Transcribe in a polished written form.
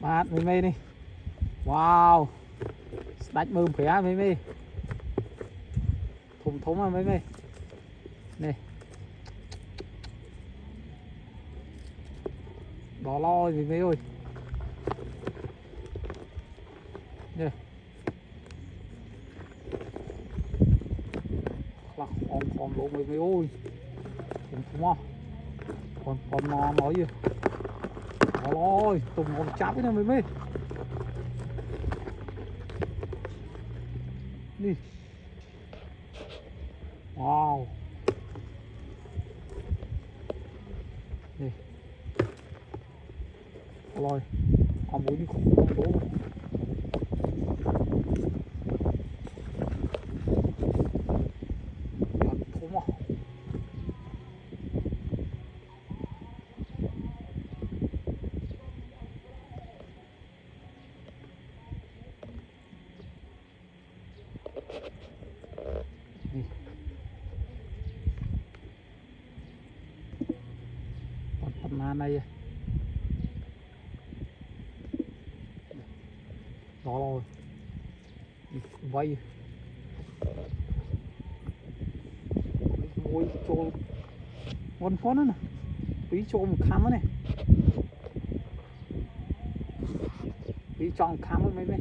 បាទមីមីនេះវ៉ាវស្ដាច់មើលប្រាមីមីធំធំហ្នឹងមីមីនេះដល់ឡមីមីអើយនេះខ្លះអងលោកមីមីអើយធំធំមកcòn nó nói gì ôi tùng còn chắp cái này mấy đi wow đi rồi còn muốn đi không đố này đó rồi vây ôi trộn con phón nữa nè tí trộn một khám này tí chọn khám mấy mấy